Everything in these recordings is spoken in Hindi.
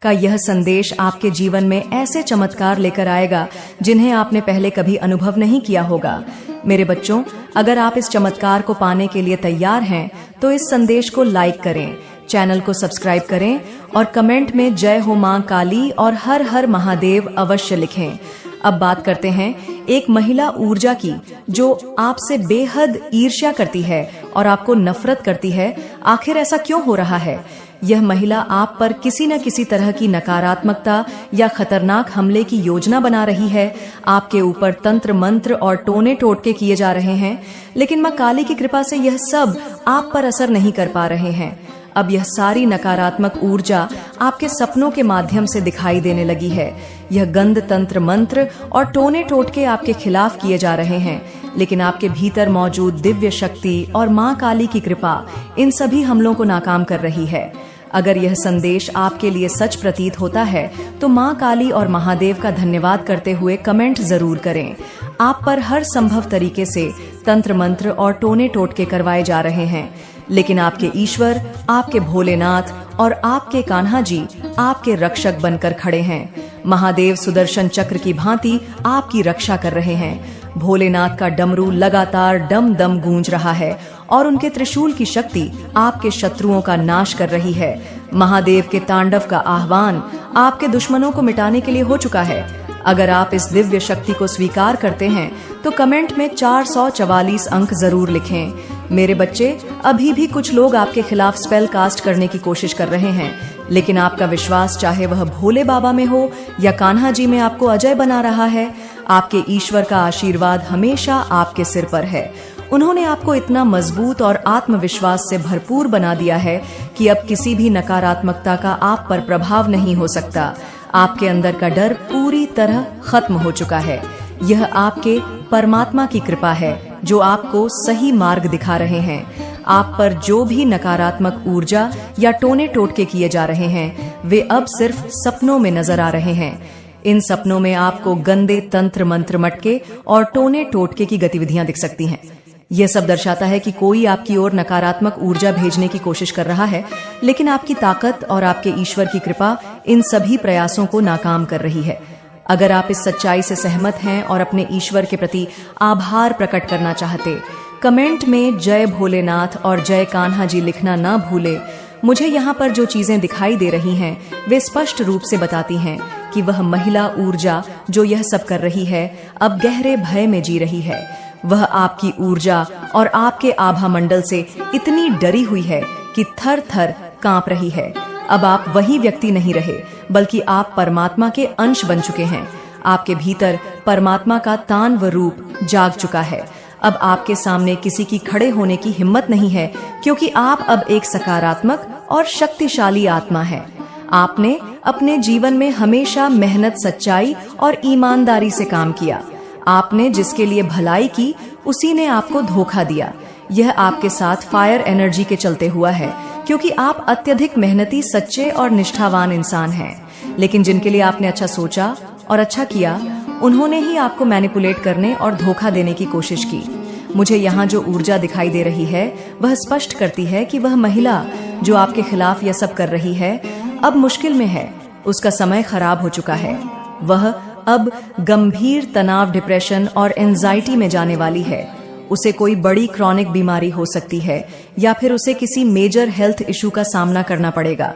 का यह संदेश आपके जीवन में ऐसे चमत्कार लेकर आएगा जिन्हें आपने पहले कभी अनुभव नहीं किया होगा। मेरे बच्चों, अगर आप इस चमत्कार को पाने के लिए तैयार हैं तो इस संदेश को लाइक करें, चैनल को सब्सक्राइब करें और कमेंट में जय हो मां काली और हर हर महादेव अवश्य लिखें। अब बात करते हैं एक महिला ऊर्जा की जो आपसे बेहद ईर्ष्या करती है और आपको नफरत करती है। आखिर ऐसा क्यों हो रहा है? यह महिला आप पर किसी न किसी तरह की नकारात्मकता या खतरनाक हमले की योजना बना रही है। आपके ऊपर तंत्र मंत्र और टोने टोटके किए जा रहे हैं, लेकिन मां काली की कृपा से यह सब आप पर असर नहीं कर पा रहे हैं। अब यह सारी नकारात्मक ऊर्जा आपके सपनों के माध्यम से दिखाई देने लगी है। यह गंध तंत्र मंत्र और टोने टोटके आपके खिलाफ किए जा रहे हैं, लेकिन आपके भीतर मौजूद दिव्य शक्ति और मां काली की कृपा इन सभी हमलों को नाकाम कर रही है। अगर यह संदेश आपके लिए सच प्रतीत होता है तो मां काली और महादेव का धन्यवाद करते हुए कमेंट जरूर करें। आप पर हर संभव तरीके से तंत्र मंत्र और टोने टोटके करवाए जा रहे हैं, लेकिन आपके ईश्वर, आपके भोलेनाथ और आपके कान्हा जी आपके रक्षक बनकर खड़े हैं। महादेव सुदर्शन चक्र की भांति आपकी रक्षा कर रहे हैं। भोलेनाथ का डमरू लगातार डम डम गूंज रहा है और उनके त्रिशूल की शक्ति आपके शत्रुओं का नाश कर रही है। महादेव के तांडव का आह्वान आपके दुश्मनों को मिटाने के लिए हो चुका है। अगर आप इस दिव्य शक्ति को स्वीकार करते हैं तो कमेंट में 444 अंक जरूर लिखें। मेरे बच्चे, अभी भी कुछ लोग आपके खिलाफ स्पेल कास्ट करने की कोशिश कर रहे हैं, लेकिन आपका विश्वास, चाहे वह भोले बाबा में हो या कान्हा जी में, आपको अजय बना रहा है। आपके ईश्वर का आशीर्वाद हमेशा आपके सिर पर है। उन्होंने आपको इतना मजबूत और आत्मविश्वास से भरपूर बना दिया है कि अब किसी भी नकारात्मकता का आप पर प्रभाव नहीं हो सकता। आपके अंदर का डर पूरी तरह खत्म हो चुका है। यह आपके परमात्मा की कृपा है जो आपको सही मार्ग दिखा रहे हैं। आप पर जो भी नकारात्मक ऊर्जा या टोने टोटके किए जा रहे हैं, वे अब सिर्फ सपनों में नजर आ रहे हैं। इन सपनों में आपको गंदे तंत्र मंत्र मटके और टोने टोटके की गतिविधियां दिख सकती हैं। यह सब दर्शाता है कि कोई आपकी ओर नकारात्मक ऊर्जा भेजने की कोशिश कर रहा है, लेकिन आपकी ताकत और आपके ईश्वर की कृपा इन सभी प्रयासों को नाकाम कर रही है। अगर आप इस सच्चाई से सहमत हैं और अपने ईश्वर के प्रति आभार प्रकट करना चाहते, कमेंट में जय भोलेनाथ और जय कान्हा जी लिखना ना भूले। मुझे यहाँ पर जो चीजें दिखाई दे रही हैं, वे स्पष्ट रूप से बताती हैं कि वह महिला ऊर्जा जो यह सब कर रही है, अब गहरे भय में जी रही है। वह आपकी ऊर्जा और आपके आभा मंडल से इतनी डरी हुई है कि थर थर कांप रही है। अब आप वही व्यक्ति नहीं रहे, बल्कि आप परमात्मा के अंश बन चुके हैं। आपके भीतर परमात्मा का तान व रूप जाग चुका है। अब आपके सामने किसी की खड़े होने की हिम्मत नहीं है, क्योंकि आप अब एक सकारात्मक और शक्तिशाली आत्मा है। आपने अपने जीवन में हमेशा मेहनत, सच्चाई और ईमानदारी से काम किया। आपने जिसके लिए भलाई की, उसी ने आपको धोखा दिया। यह आपके साथ फायर एनर्जी के चलते हुआ है, क्योंकि आप अत्यधिक मेहनती, सच्चे और निष्ठावान इंसान हैं। लेकिन जिनके लिए आपने अच्छा सोचा और अच्छा किया, उन्होंने ही आपको मैनिपुलेट करने और धोखा देने की कोशिश की। मुझे यहाँ जो ऊर्जा दिखाई दे रही है, वह स्पष्ट करती है कि वह महिला जो आपके खिलाफ यह सब कर रही है, अब मुश्किल में है। उसका समय खराब हो चुका है। वह अब गंभीर तनाव, डिप्रेशन और एंजाइटी में जाने वाली है। उसे कोई बड़ी क्रॉनिक बीमारी हो सकती है या फिर उसे किसी मेजर हेल्थ इशू का सामना करना पड़ेगा।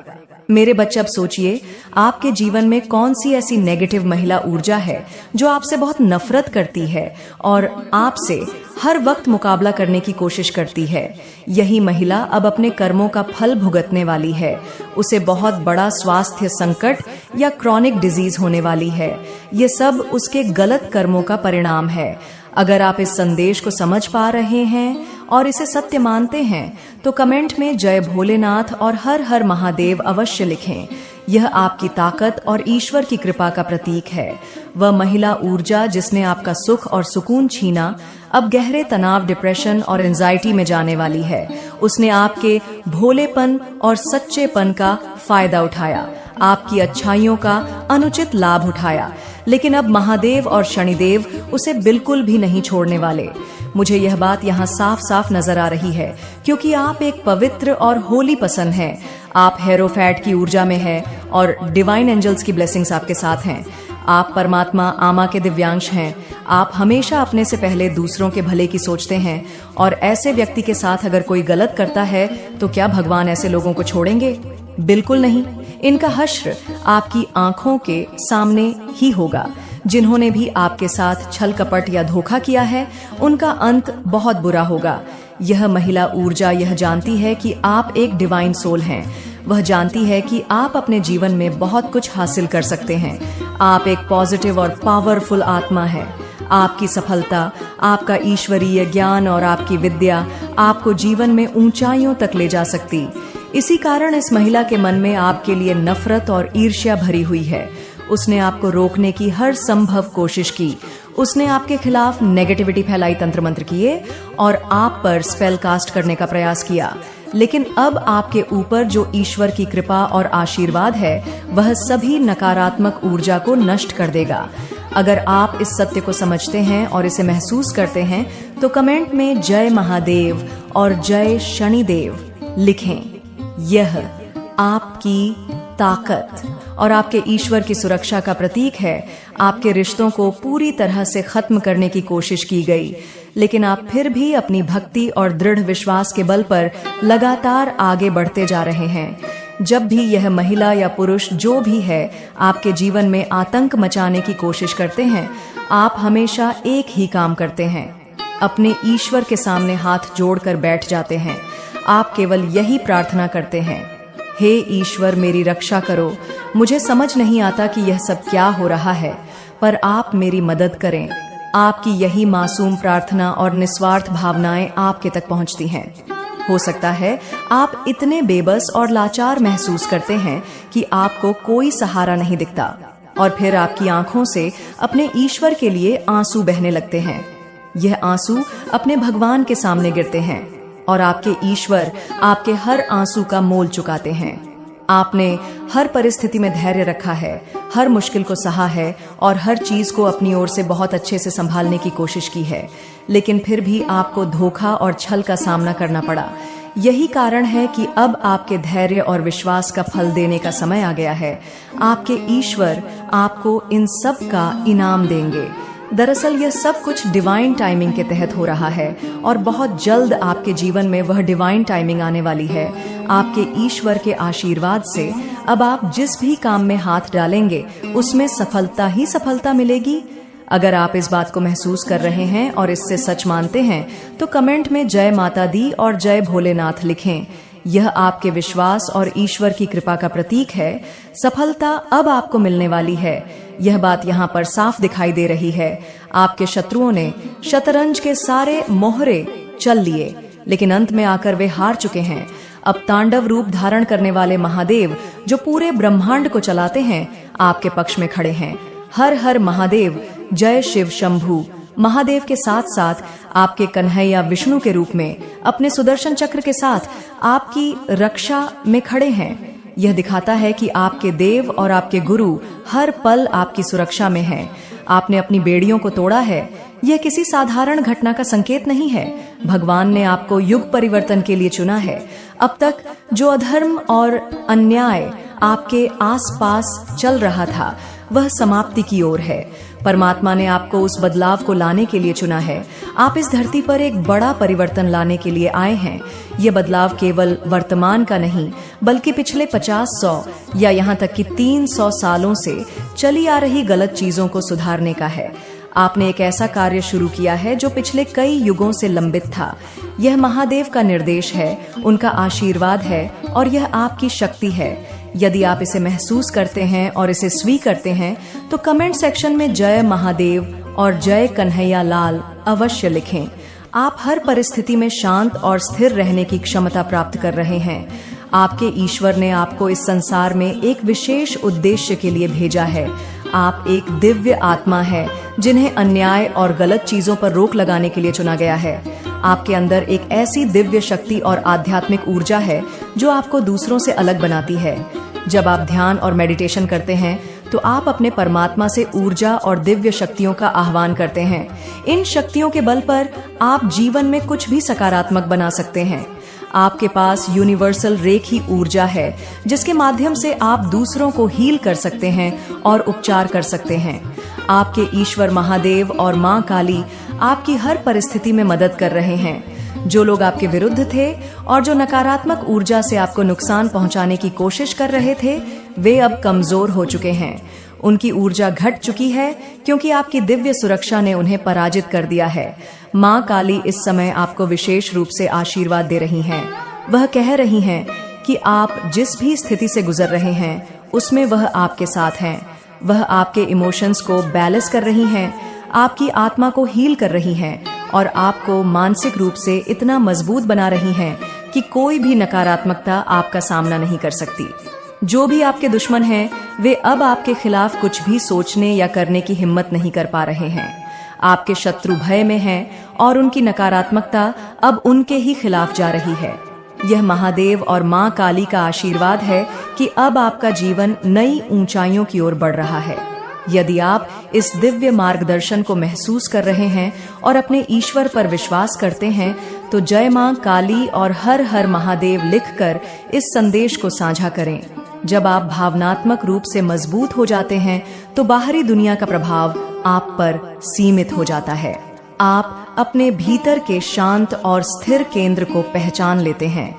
मेरे बच्चे, अब सोचिए, आपके जीवन में कौन सी ऐसी नेगेटिव महिला ऊर्जा है जो आपसे बहुत नफरत करती है और आपसे हर वक्त मुकाबला करने की कोशिश करती है। यही महिला अब अपने कर्मों का फल भुगतने वाली है। उसे बहुत बड़ा स्वास्थ्य संकट या क्रॉनिक डिजीज होने वाली है। ये सब उसके गलत कर्मों का परिणाम है। अगर आप इस संदेश को समझ पा रहे हैं और इसे सत्य मानते हैं तो कमेंट में जय भोलेनाथ और हर हर महादेव अवश्य लिखें। यह आपकी ताकत और ईश्वर की कृपा का प्रतीक है। वह महिला ऊर्जा जिसने आपका सुख और सुकून छीना, अब गहरे तनाव, डिप्रेशन और एंजाइटी में जाने वाली है। उसने आपके भोलेपन और सच्चेपन का फायदा उठाया, आपकी अच्छाइयों का अनुचित लाभ उठाया। लेकिन अब महादेव और शनिदेव उसे बिल्कुल भी नहीं छोड़ने वाले। मुझे यह बात यहाँ साफ साफ नजर आ रही है, क्योंकि आप एक पवित्र और होली पसंद हैं। आप हेरोफैट की ऊर्जा में हैं और डिवाइन एंजल्स की ब्लेसिंग्स आपके साथ हैं। आप परमात्मा आमा के दिव्यांश हैं। आप हमेशा अपने से पहले दूसरों के भले की सोचते हैं और ऐसे व्यक्ति के साथ अगर कोई गलत करता है तो क्या भगवान ऐसे लोगों को छोड़ेंगे? बिल्कुल नहीं। इनका हश्र आपकी आंखों के सामने ही होगा। जिन्होंने भी आपके साथ छल कपट या धोखा किया है उनका अंत बहुत बुरा होगा। यह महिला ऊर्जा यह जानती है कि आप एक डिवाइन सोल हैं। वह जानती है कि आप अपने जीवन में बहुत कुछ हासिल कर सकते हैं। आप एक पॉजिटिव और पावरफुल आत्मा है। आपकी सफलता, आपका ईश्वरीय ज्ञान और आपकी विद्या आपको जीवन में ऊंचाइयों तक ले जा सकती। इसी कारण इस महिला के मन में आपके लिए नफरत और ईर्ष्या भरी हुई है। उसने आपको रोकने की हर संभव कोशिश की। उसने आपके खिलाफ नेगेटिविटी फैलाई, तंत्र मंत्र किए और आप पर स्पेल कास्ट करने का प्रयास किया। लेकिन अब आपके ऊपर जो ईश्वर की कृपा और आशीर्वाद है वह सभी नकारात्मक ऊर्जा को नष्ट कर देगा। अगर आप इस सत्य को समझते हैं और इसे महसूस करते हैं तो कमेंट में जय महादेव और जय शनिदेव लिखें। यह आपकी ताकत और आपके ईश्वर की सुरक्षा का प्रतीक है। आपके रिश्तों को पूरी तरह से खत्म करने की कोशिश की गई, लेकिन आप फिर भी अपनी भक्ति और दृढ़ विश्वास के बल पर लगातार आगे बढ़ते जा रहे हैं। जब भी यह महिला या पुरुष जो भी है आपके जीवन में आतंक मचाने की कोशिश करते हैं, आप हमेशा एक ही काम करते हैं, अपने ईश्वर के सामने हाथ जोड़कर बैठ जाते हैं। आप केवल यही प्रार्थना करते हैं, हे ईश्वर मेरी रक्षा करो। मुझे समझ नहीं आता कि यह सब क्या हो रहा है, पर आप मेरी मदद करें। आपकी यही मासूम प्रार्थना और निस्वार्थ भावनाएं आपके तक पहुंचती हैं। हो सकता है आप इतने बेबस और लाचार महसूस करते हैं कि आपको कोई सहारा नहीं दिखता और फिर आपकी आंखों से अपने ईश्वर के लिए आंसू बहने लगते हैं। यह आंसू अपने भगवान के सामने गिरते हैं और आपके ईश्वर आपके हर आंसू का मोल चुकाते हैं। आपने हर परिस्थिति में धैर्य रखा है, हर मुश्किल को सहा है और हर चीज को अपनी ओर से बहुत अच्छे से संभालने की कोशिश की है, लेकिन फिर भी आपको धोखा और छल का सामना करना पड़ा। यही कारण है कि अब आपके धैर्य और विश्वास का फल देने का समय आ गया है। आपके ईश्वर आपको इन सब का इनाम देंगे। दरअसल यह सब कुछ डिवाइन टाइमिंग के तहत हो रहा है और बहुत जल्द आपके जीवन में वह डिवाइन टाइमिंग आने वाली है। आपके ईश्वर के आशीर्वाद से अब आप जिस भी काम में हाथ डालेंगे उसमें सफलता ही सफलता मिलेगी। अगर आप इस बात को महसूस कर रहे हैं और इससे सच मानते हैं तो कमेंट में जय माता दी और जय भोलेनाथ लिखें। यह आपके विश्वास और ईश्वर की कृपा का प्रतीक है। सफलता अब आपको मिलने वाली है। यह बात यहाँ पर साफ दिखाई दे रही है। आपके शत्रुओं ने शतरंज के सारे मोहरे चल लिए, लेकिन अंत में आकर वे हार चुके हैं। अब तांडव रूप धारण करने वाले महादेव जो पूरे ब्रह्मांड को चलाते हैं आपके पक्ष में खड़े हैं। हर हर महादेव, जय शिव शंभू। महादेव के साथ साथ आपके कन्हैया विष्णु के रूप में अपने सुदर्शन चक्र के साथ आपकी रक्षा में खड़े हैं। यह दिखाता है कि आपके देव और आपके गुरु हर पल आपकी सुरक्षा में हैं। आपने अपनी बेड़ियों को तोड़ा है। यह किसी साधारण घटना का संकेत नहीं है। भगवान ने आपको युग परिवर्तन के लिए चुना है। अब तक जो अधर्म और अन्याय आपके आसपास चल रहा था वह समाप्ति की ओर है। परमात्मा ने आपको उस बदलाव को लाने के लिए चुना है। आप इस धरती पर एक बड़ा परिवर्तन लाने के लिए आए हैं। ये बदलाव केवल वर्तमान का नहीं बल्कि पिछले 50-100 या यहाँ तक कि 300 सालों से चली आ रही गलत चीजों को सुधारने का है। आपने एक ऐसा कार्य शुरू किया है जो पिछले कई युगों से लंबित था। यह महादेव का निर्देश है, उनका आशीर्वाद है और यह आपकी शक्ति है। यदि आप इसे महसूस करते हैं और इसे स्वीकारते हैं तो कमेंट सेक्शन में जय महादेव और जय कन्हैया लाल अवश्य लिखें। आप हर परिस्थिति में शांत और स्थिर रहने की क्षमता प्राप्त कर रहे हैं। आपके ईश्वर ने आपको इस संसार में एक विशेष उद्देश्य के लिए भेजा है। आप एक दिव्य आत्मा है जिन्हें अन्याय और गलत चीजों पर रोक लगाने के लिए चुना गया है। आपके अंदर एक ऐसी दिव्य शक्ति और आध्यात्मिक ऊर्जा है जो आपको दूसरों से अलग बनाती है। जब आप ध्यान और मेडिटेशन करते हैं तो आप अपने परमात्मा से ऊर्जा और दिव्य शक्तियों का आह्वान करते हैं। इन शक्तियों के बल पर आप जीवन में कुछ भी सकारात्मक बना सकते हैं। आपके पास यूनिवर्सल रेखी ऊर्जा है, जिसके माध्यम से आप दूसरों को हील कर सकते हैं और उपचार कर सकते हैं। आपके ईश्वर महादेव और मां काली आपकी हर परिस्थिति में मदद कर रहे हैं। जो लोग आपके विरुद्ध थे और जो नकारात्मक ऊर्जा से आपको नुकसान पहुंचाने की कोशिश कर रहे थे, वे अब कमजोर हो चुके हैं। उनकी ऊर्जा घट चुकी है क्योंकि आपकी दिव्य सुरक्षा ने उन्हें पराजित कर दिया है। मां काली इस समय आपको विशेष रूप से आशीर्वाद दे रही हैं। वह कह रही हैं कि आप जिस भी स्थिति से गुजर रहे हैं, उसमें वह आपके साथ हैं। वह आपके इमोशंस को बैलेंस कर रही हैं, आपकी आत्मा को हील कर रही हैं और आपको मानसिक रूप से इतना मजबूत बना रही हैं कि कोई भी नकारात्मकता आपका सामना नहीं कर सकती। जो भी आपके दुश्मन हैं, वे अब आपके खिलाफ कुछ भी सोचने या करने की हिम्मत नहीं कर पा रहे हैं। आपके शत्रु भय में हैं और उनकी नकारात्मकता अब उनके ही खिलाफ जा रही है। यह महादेव और मां काली का आशीर्वाद है कि अब आपका जीवन नई ऊंचाइयों की ओर बढ़ रहा है। यदि आप इस दिव्य मार्गदर्शन को महसूस कर रहे हैं और अपने ईश्वर पर विश्वास करते हैं, तो जय मां काली और हर हर महादेव लिखकर इस संदेश को साझा करें। जब आप भावनात्मक रूप से मजबूत हो जाते हैं, तो बाहरी दुनिया का प्रभाव आप पर सीमित हो जाता है। आप अपने भीतर के शांत और स्थिर केंद्र को पहचान लेते हैं।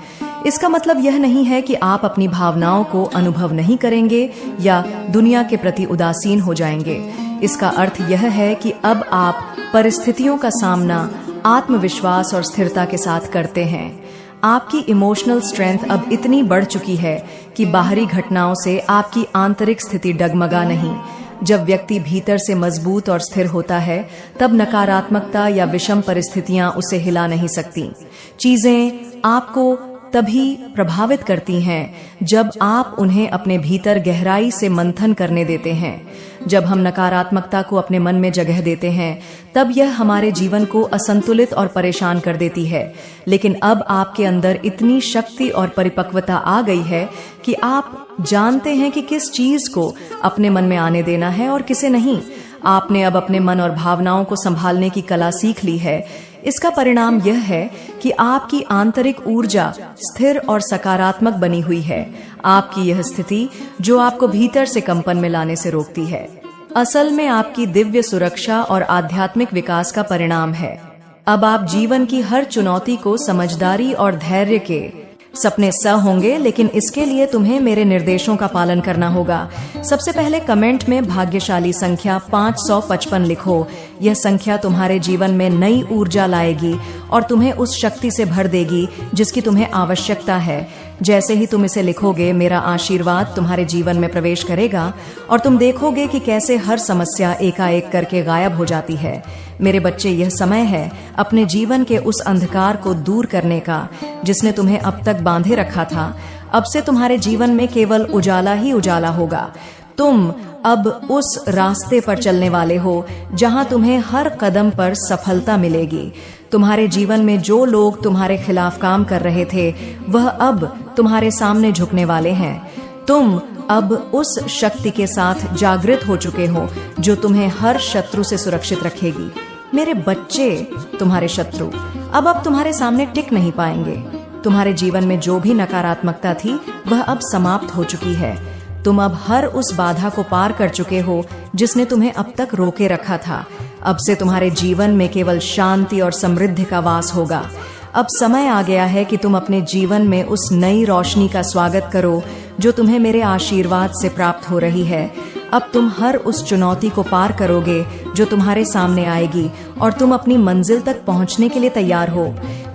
इसका मतलब यह नहीं है कि आप अपनी भावनाओं को अनुभव नहीं करेंगे या दुनिया के प्रति उदासीन हो जाएंगे। इसका अर्थ यह है कि अब आप परिस्थितियों का सामना आत्मविश्वास और स्थिरता के साथ करते हैं। आपकी इमोशनल स्ट्रेंथ अब इतनी बढ़ चुकी है कि बाहरी घटनाओं से आपकी आंतरिक स्थिति डगमगा नहीं। जब व्यक्ति भीतर से मजबूत और स्थिर होता है, तब नकारात्मकता या विषम परिस्थितियां उसे हिला नहीं सकती। चीजें आपको तभी प्रभावित करती हैं जब आप उन्हें अपने भीतर गहराई से मंथन करने देते हैं। जब हम नकारात्मकता को अपने मन में जगह देते हैं, तब यह हमारे जीवन को असंतुलित और परेशान कर देती है। लेकिन अब आपके अंदर इतनी शक्ति और परिपक्वता आ गई है कि आप जानते हैं कि किस चीज को अपने मन में आने देना है और किसे नहीं। आपने अब अपने मन और भावनाओं को संभालने की कला सीख ली है। इसका परिणाम यह है कि आपकी आंतरिक ऊर्जा स्थिर और सकारात्मक बनी हुई है। आपकी यह स्थिति जो आपको भीतर से कंपन में लाने से रोकती है, असल में आपकी दिव्य सुरक्षा और आध्यात्मिक विकास का परिणाम है। अब आप जीवन की हर चुनौती को समझदारी और धैर्य के सपने स होंगे, लेकिन इसके लिए तुम्हें मेरे निर्देशों का पालन करना होगा। सबसे पहले कमेंट में भाग्यशाली संख्या 555 लिखो। यह संख्या तुम्हारे जीवन में नई ऊर्जा लाएगी और तुम्हें उस शक्ति से भर देगी जिसकी तुम्हें आवश्यकता है। जैसे ही तुम इसे लिखोगे, मेरा आशीर्वाद तुम्हारे जीवन में प्रवेश करेगा और तुम देखोगे कि कैसे हर समस्या एकाएक करके गायब हो जाती है। मेरे बच्चे, यह समय है अपने जीवन के उस अंधकार को दूर करने का जिसने तुम्हें अब तक बांधे रखा था। अब से तुम्हारे जीवन में केवल उजाला ही उजाला होगा। तुम अब उस रास्ते पर चलने वाले हो जहां तुम्हें हर कदम पर सफलता मिलेगी। तुम्हारे जीवन में जो लोग तुम्हारे खिलाफ काम कर रहे थे, वह अब तुम्हारे सामने झुकने वाले हैं। तुम अब उस शक्ति के साथ जागृत हो चुके हो जो तुम्हें हर शत्रु से सुरक्षित रखेगी। मेरे बच्चे, तुम्हारे शत्रु अब तुम्हारे सामने टिक नहीं पाएंगे। तुम्हारे जीवन में जो भी नकारात्मकता थी, वह अब समाप्त हो चुकी है। तुम अब हर उस बाधा को पार कर चुके हो जिसने तुम्हें अब तक रोके रखा था। अब से तुम्हारे जीवन में केवल शांति और समृद्धि का वास होगा। अब समय आ गया है कि तुम अपने जीवन में उस नई रोशनी का स्वागत करो जो तुम्हें मेरे आशीर्वाद से प्राप्त हो रही है। अब तुम हर उस चुनौती को पार करोगे जो तुम्हारे सामने आएगी और तुम अपनी मंजिल तक पहुंचने के लिए तैयार हो।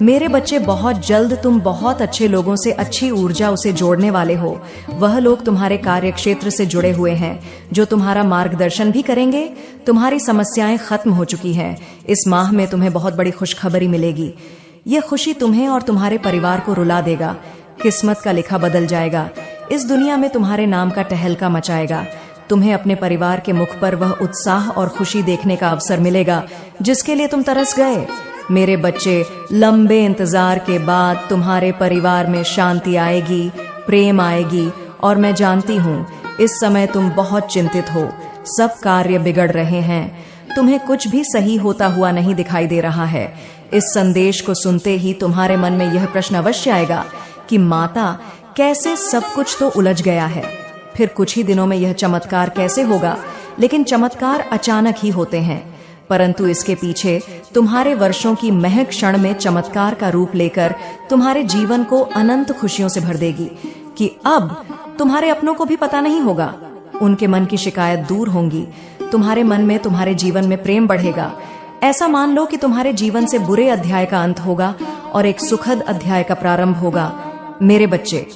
मेरे बच्चे, बहुत जल्द तुम बहुत अच्छे लोगों से अच्छी ऊर्जा उसे जोड़ने वाले हो। वह लोग तुम्हारे कार्य क्षेत्र से जुड़े हुए हैं जो तुम्हारा मार्गदर्शन भी करेंगे। तुम्हारी समस्याएं खत्म हो चुकी हैं। इस माह में तुम्हें बहुत बड़ी खुशखबरी मिलेगी। यह खुशी तुम्हें और तुम्हारे परिवार को रुला देगा। किस्मत का लिखा बदल जाएगा। इस दुनिया में तुम्हारे नाम का टहलका मचाएगा। तुम्हें अपने परिवार के मुख पर वह उत्साह और खुशी देखने का अवसर मिलेगा जिसके लिए तुम तरस गए। मेरे बच्चे, लंबे इंतजार के बाद तुम्हारे परिवार में शांति आएगी, प्रेम आएगी और मैं जानती हूँ इस समय तुम बहुत चिंतित हो। सब कार्य बिगड़ रहे हैं। तुम्हें कुछ भी सही होता हुआ नहीं दिखाई दे रहा है। इस संदेश को सुनते ही तुम्हारे मन में यह प्रश्न अवश्य आएगा कि माता, कैसे सब कुछ तो उलझ गया है। फिर कुछ ही दिनों में यह चमत्कार कैसे होगा? लेकिन चमत्कार अचानक ही होते हैं, परंतु इसके पीछे तुम्हारे वर्षों की महक क्षण में चमत्कार का रूप लेकर तुम्हारे जीवन को अनंत खुशियों से भर देगी कि अब तुम्हारे अपनों को भी पता नहीं होगा। उनके मन की शिकायत दूर होंगी, तुम्हारे मन में, तुम्हारे जीवन में प्रेम बढ़ेगा। ऐसा मान लो कि तुम्हारे जीवन से बुरे अध्याय का अंत होगा और एक सुखद अध्याय का प्रारंभ होगा। मेरे बच्चे,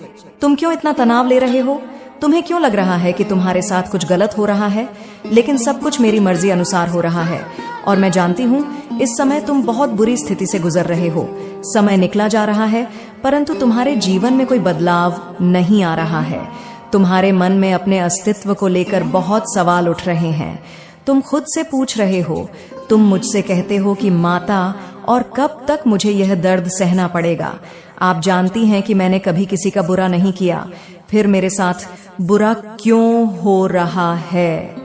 तुम क्यों इतना तनाव ले रहे हो? तुम्हें क्यों लग रहा है कि तुम्हारे साथ कुछ गलत हो रहा है? लेकिन सब कुछ मेरी मर्जी अनुसार हो रहा है और मैं जानती हूँ इस समय तुम बहुत बुरी स्थिति से गुजर रहे हो। समय निकला जा रहा है, परंतु तुम्हारे जीवन में कोई बदलाव नहीं आ रहा है। तुम्हारे मन में अपने अस्तित्व को लेकर बहुत सवाल उठ रहे हैं। तुम खुद से पूछ रहे हो, तुम मुझसे कहते हो कि माता, और कब तक मुझे यह दर्द सहना पड़ेगा? आप जानती हैं कि मैंने कभी किसी का बुरा नहीं किया, फिर मेरे साथ बुरा क्यों हो रहा है?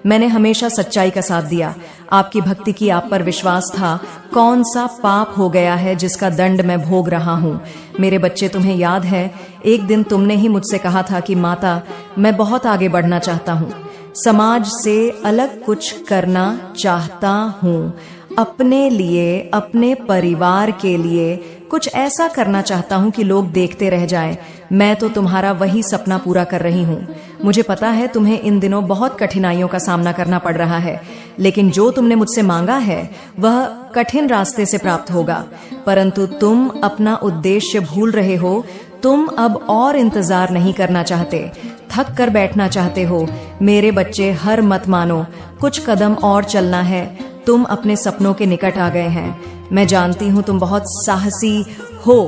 मैंने हमेशा सच्चाई का साथ दिया, आपकी भक्ति की, आप पर विश्वास था। कौन सा पाप हो गया है जिसका दंड मैं भोग रहा हूँ? मेरे बच्चे, तुम्हें याद है एक दिन तुमने ही मुझसे कहा था कि माता, मैं बहुत आगे बढ़ना चाहता हूँ, समाज से अलग कुछ करना चाहता हूँ, अपने लिए, अपने परिवार के लिए कुछ ऐसा करना चाहता हूँ कि लोग देखते रह जाएं। मैं तो तुम्हारा वही सपना पूरा कर रही हूँ। मुझे पता है तुम्हें इन दिनों बहुत कठिनाइयों का सामना करना पड़ रहा है, लेकिन जो तुमने मुझसे मांगा है वह कठिन रास्ते से प्राप्त होगा, परंतु तुम अपना उद्देश्य भूल रहे हो। तुम अब और इंतजार नहीं करना चाहते, थक कर बैठना चाहते हो। मेरे बच्चे, हर मत मानो, कुछ कदम और चलना है। तुम अपने सपनों के निकट आ गए हैं। मैं जानती हूँ तुम बहुत साहसी हो,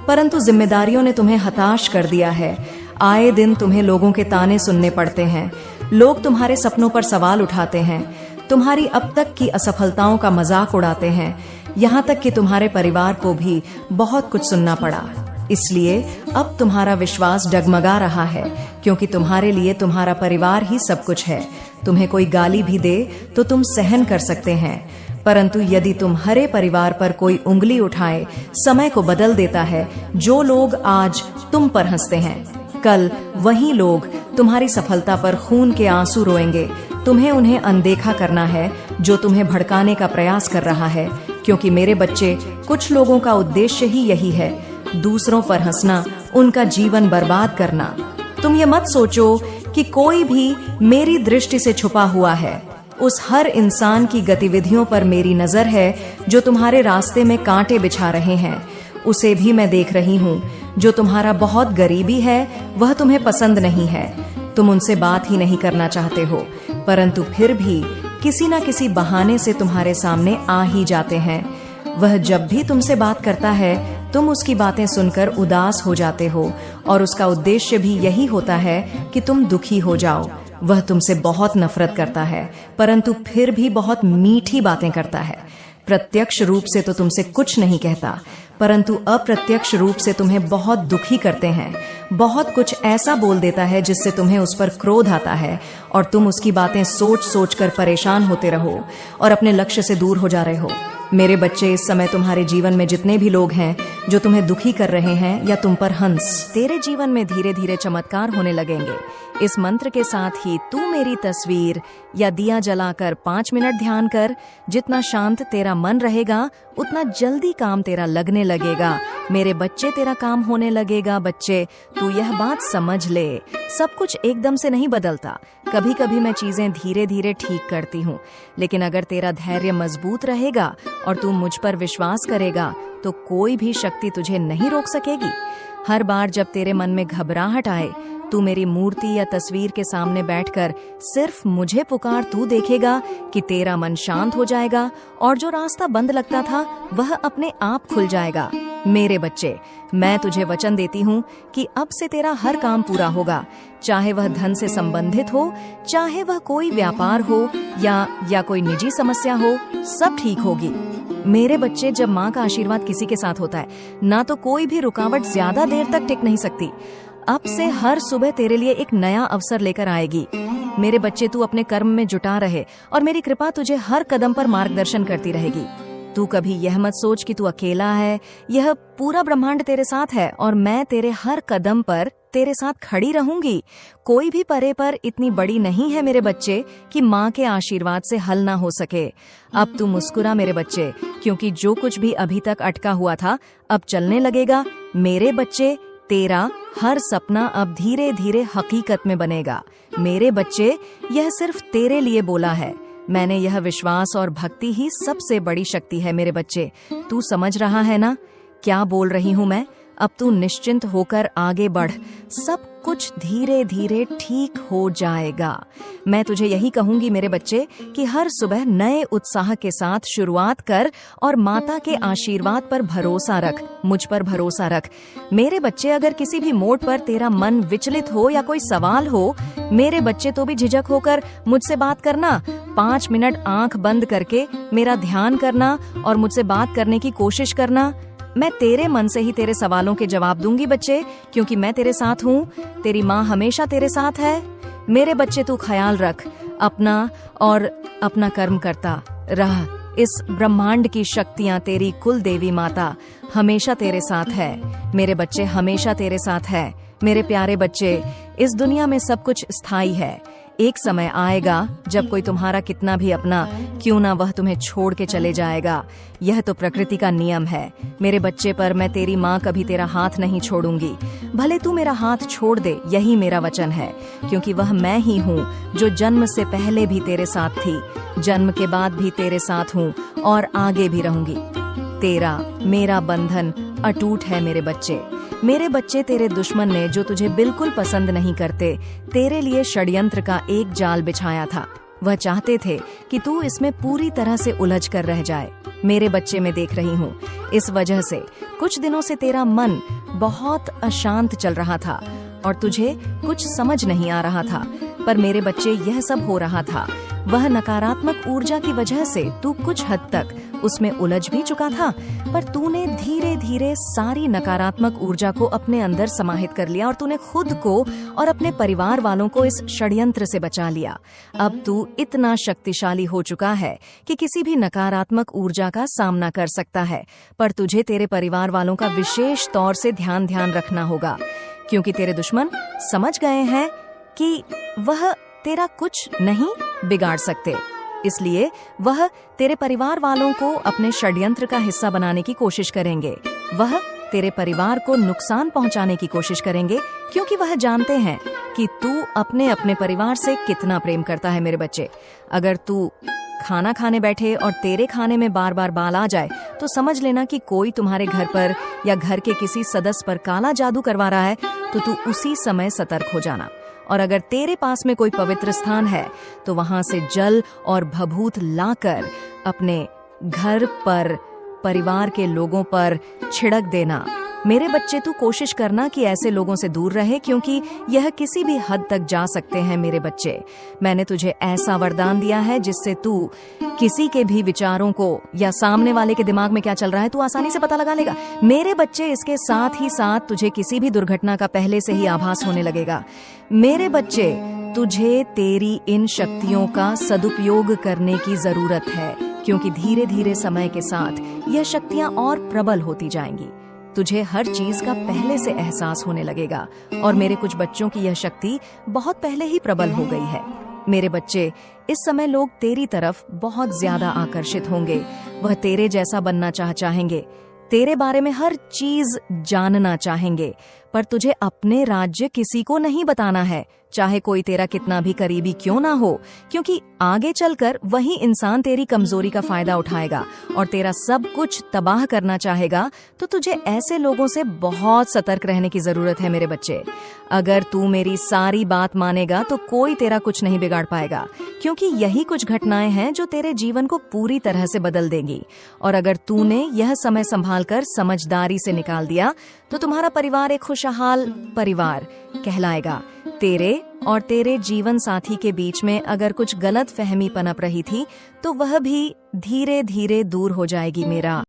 परंतु जिम्मेदारियों ने तुम्हें हताश कर दिया है। आए दिन तुम्हें लोगों के ताने सुनने पड़ते हैं। लोग तुम्हारे सपनों पर सवाल उठाते हैं, तुम्हारी अब तक की असफलताओं का मजाक उड़ाते हैं। यहाँ तक कि तुम्हारे परिवार को भी बहुत कुछ सुनना पड़ा। इसलिए अब तुम्हारा विश्वास डगमगा रहा है, क्योंकि तुम्हारे लिए तुम्हारा परिवार ही सब कुछ है। तुम्हें कोई गाली भी दे तो तुम सहन कर सकते हैं, परंतु यदि तुम्हारे परिवार पर कोई उंगली उठाए, समय को बदल देता है। जो लोग आज तुम पर हंसते हैं, कल वही लोग तुम्हारी सफलता पर खून के आंसू रोएंगे। तुम्हें उन्हें अनदेखा करना है जो तुम्हें भड़काने का प्रयास कर रहा है, क्योंकि मेरे बच्चे, कुछ लोगों का उद्देश्य ही यही है, दूसरों पर हंसना, उनका जीवन बर्बाद करना। तुम ये मत सोचो कि कोई भी मेरी दृष्टि से छुपा हुआ है। उस हर इंसान की गतिविधियों पर मेरी नजर है जो तुम्हारे रास्ते में कांटे बिछा रहे हैं। उसे भी मैं देख रही हूँ। जो तुम्हारा बहुत गरीबी है वह तुम्हें पसंद नहीं है, तुम उनसे बात ही नहीं करना चाहते हो, परंतु फिर भी किसी न किसी बहाने से तुम्हारे सामने आ ही जाते हैं। वह जब भी तुमसे बात करता है, तुम उसकी बातें सुनकर उदास हो जाते हो, और उसका उद्देश्य भी यही होता है कि तुम दुखी हो जाओ। वह तुमसे बहुत नफरत करता है, परंतु फिर भी बहुत मीठी बातें करता है। प्रत्यक्ष रूप से तो तुमसे कुछ नहीं कहता, परंतु अप्रत्यक्ष रूप से तुम्हें बहुत दुखी करते हैं। बहुत कुछ ऐसा बोल देता है जिससे तुम्हें उस पर क्रोध आता है, और तुम उसकी बातें सोच सोच कर परेशान होते रहो और अपने लक्ष्य से दूर हो जा रहे हो। मेरे बच्चे, इस समय तुम्हारे जीवन में जितने भी लोग हैं जो तुम्हें दुखी कर रहे हैं या तुम पर हंस, तेरे जीवन में धीरे धीरे चमत्कार होने लगेंगे। इस मंत्र के साथ ही तू मेरी तस्वीर या दिया जलाकर 5 मिनट ध्यान कर। जितना शांत तेरा मन रहेगा, उतना जल्दी काम तेरा लगने लगेगा। मेरे बच्चे, तेरा काम होने लगेगा। बच्चे, तू यह बात समझ ले, सब कुछ एकदम से नहीं बदलता। कभी कभी मैं चीजें धीरे धीरे ठीक करती हूँ, लेकिन अगर तेरा धैर्य मजबूत रहेगा और तू मुझ पर विश्वास करेगा, तो कोई भी शक्ति तुझे नहीं रोक सकेगी। हर बार जब तेरे मन में घबराहट आए, तू मेरी मूर्ति या तस्वीर के सामने बैठकर सिर्फ मुझे पुकार, तू देखेगा कि तेरा मन शांत हो जाएगा और जो रास्ता बंद लगता था वह अपने आप खुल जाएगा। मेरे बच्चे, मैं तुझे वचन देती हूँ कि अब से तेरा हर काम पूरा होगा, चाहे वह धन से संबंधित हो, चाहे वह कोई व्यापार हो या कोई निजी समस्या हो, सब ठीक होगी। मेरे बच्चे, जब माँ का आशीर्वाद किसी के साथ होता है ना, तो कोई भी रुकावट ज्यादा देर तक टिक नहीं सकती। अब से हर सुबह तेरे लिए एक नया अवसर लेकर आएगी। मेरे बच्चे, तू अपने कर्म में जुटा रहे और मेरी कृपा तुझे हर कदम पर मार्गदर्शन करती रहेगी। तू कभी यह मत सोच कि तू अकेला है। यह पूरा ब्रह्मांड तेरे साथ है और मैं तेरे हर कदम पर तेरे साथ खड़ी रहूंगी। कोई भी परे पर इतनी बड़ी नहीं है मेरे बच्चे कि माँ के आशीर्वाद से हल ना हो सके। अब तू मुस्कुरा मेरे बच्चे, क्योंकि जो कुछ भी अभी तक अटका हुआ था अब चलने लगेगा। मेरे बच्चे, तेरा हर सपना अब धीरे धीरे हकीकत में बनेगा। मेरे बच्चे, यह सिर्फ तेरे लिए बोला है। मैंने यह विश्वास और भक्ति ही सबसे बड़ी शक्ति है मेरे बच्चे। तू समझ रहा है ना क्या बोल रही हूँ मैं? अब तू निश्चिंत होकर आगे बढ़, सब कुछ धीरे धीरे ठीक हो जाएगा। मैं तुझे यही कहूंगी मेरे बच्चे कि हर सुबह नए उत्साह के साथ शुरुआत कर और माता के आशीर्वाद पर भरोसा रख, मुझ पर भरोसा रख। मेरे बच्चे, अगर किसी भी मोड़ पर तेरा मन विचलित हो या कोई सवाल हो, मेरे बच्चे तो भी झिझक होकर मुझसे बात करना। 5 मिनट आंख बंद करके मेरा ध्यान करना और मुझसे बात करने की कोशिश करना। मैं तेरे मन से ही तेरे सवालों के जवाब दूंगी बच्चे, क्योंकि मैं तेरे साथ हूँ। तेरी माँ हमेशा तेरे साथ है। मेरे बच्चे, तू ख्याल रख अपना और अपना कर्म करता रह। इस ब्रह्मांड की शक्तियाँ, तेरी कुल देवी माता हमेशा तेरे साथ है। मेरे बच्चे, हमेशा तेरे साथ है। मेरे प्यारे बच्चे, इस दुनिया में सब कुछ स्थायी है। एक समय आएगा जब कोई तुम्हारा कितना भी अपना क्यों ना, वह तुम्हें छोड़ के चले जाएगा। यह तो प्रकृति का नियम है मेरे बच्चे, पर मैं तेरी माँ कभी तेरा हाथ नहीं छोड़ूंगी। भले तू मेरा हाथ छोड़ दे, यही मेरा वचन है, क्योंकि वह मैं ही हूँ जो जन्म से पहले भी तेरे साथ थी, जन्म के बाद भी तेरे साथ हूँ और आगे भी रहूंगी। तेरा मेरा बंधन अटूट है मेरे बच्चे। मेरे बच्चे, तेरे दुश्मन ने, जो तुझे बिल्कुल पसंद नहीं करते, तेरे लिए षड्यंत्र का एक जाल बिछाया था। वह चाहते थे कि तू इसमें पूरी तरह से उलझ कर रह जाए। मेरे बच्चे, मैं देख रही हूँ, इस वजह से कुछ दिनों से तेरा मन बहुत अशांत चल रहा था और तुझे कुछ समझ नहीं आ रहा था। पर मेरे बच्चे, यह सब हो रहा था वह नकारात्मक ऊर्जा की वजह से। तू कुछ हद तक उसमें उलझ भी चुका था, पर तूने धीरे धीरे सारी नकारात्मक ऊर्जा को अपने अंदर समाहित कर लिया और तूने खुद को और अपने परिवार वालों को इस षड्यंत्र से बचा लिया। अब तू इतना शक्तिशाली हो चुका है कि किसी भी नकारात्मक ऊर्जा का सामना कर सकता है। पर तुझे तेरे परिवार वालों का विशेष तौर से ध्यान रखना होगा, क्योंकि तेरे दुश्मन समझ गए हैं कि वह तेरा कुछ नहीं बिगाड़ सकते। इसलिए वह तेरे परिवार वालों को अपने षड्यंत्र का हिस्सा बनाने की कोशिश करेंगे। वह तेरे परिवार को नुकसान पहुंचाने की कोशिश करेंगे, क्योंकि वह जानते हैं कि तू अपने अपने परिवार से कितना प्रेम करता है। मेरे बच्चे, अगर तू खाना खाने बैठे और तेरे खाने में बार बार बाल आ जाए, तो समझ लेना कि कोई तुम्हारे घर पर या घर के किसी सदस्य पर काला जादू करवा रहा है। तो तू उसी समय सतर्क हो जाना। और अगर तेरे पास में कोई पवित्र स्थान है, तो वहां से जल और भभूत लाकर अपने घर पर, परिवार के लोगों पर छिड़क देना। मेरे बच्चे, तू कोशिश करना कि ऐसे लोगों से दूर रहे, क्योंकि यह किसी भी हद तक जा सकते हैं। मेरे बच्चे, मैंने तुझे ऐसा वरदान दिया है जिससे तू किसी के भी विचारों को या सामने वाले के दिमाग में क्या चल रहा है तू आसानी से पता लगा लेगा। मेरे बच्चे, इसके साथ ही साथ तुझे किसी भी दुर्घटना का पहले से ही आभास होने लगेगा। मेरे बच्चे, तुझे तेरी इन शक्तियों का सदुपयोग करने की जरूरत है, क्योंकि धीरे धीरे समय के साथ यह शक्तियां और प्रबल होती जाएंगी। तुझे हर चीज का पहले से एहसास होने लगेगा और मेरे कुछ बच्चों की यह शक्ति बहुत पहले ही प्रबल हो गई है। मेरे बच्चे, इस समय लोग तेरी तरफ बहुत ज्यादा आकर्षित होंगे। वह तेरे जैसा बनना चाहेंगे, तेरे बारे में हर चीज जानना चाहेंगे, पर तुझे अपने राज्य किसी को नहीं बताना है, चाहे कोई तेरा कितना भी करीबी क्यों ना हो, क्योंकि आगे चलकर वही इंसान तेरी कमजोरी का फायदा उठाएगा और तेरा सब कुछ तबाह करना चाहेगा। तो तुझे ऐसे लोगों से बहुत सतर्क रहने की जरूरत है। मेरे बच्चे, अगर तू मेरी सारी बात मानेगा तो कोई तेरा कुछ नहीं बिगाड़ पाएगा, क्योंकि यही कुछ घटनाएं हैं जो तेरे जीवन को पूरी तरह से बदल देंगी। और अगर तूने यह समय संभालकर समझदारी से निकाल दिया, तो तुम्हारा परिवार एक खुशहाल परिवार कहलाएगा। तेरे और तेरे जीवन साथी के बीच में अगर कुछ गलत फहमी पनप रही थी, तो वह भी धीरे धीरे दूर हो जाएगी। मेरा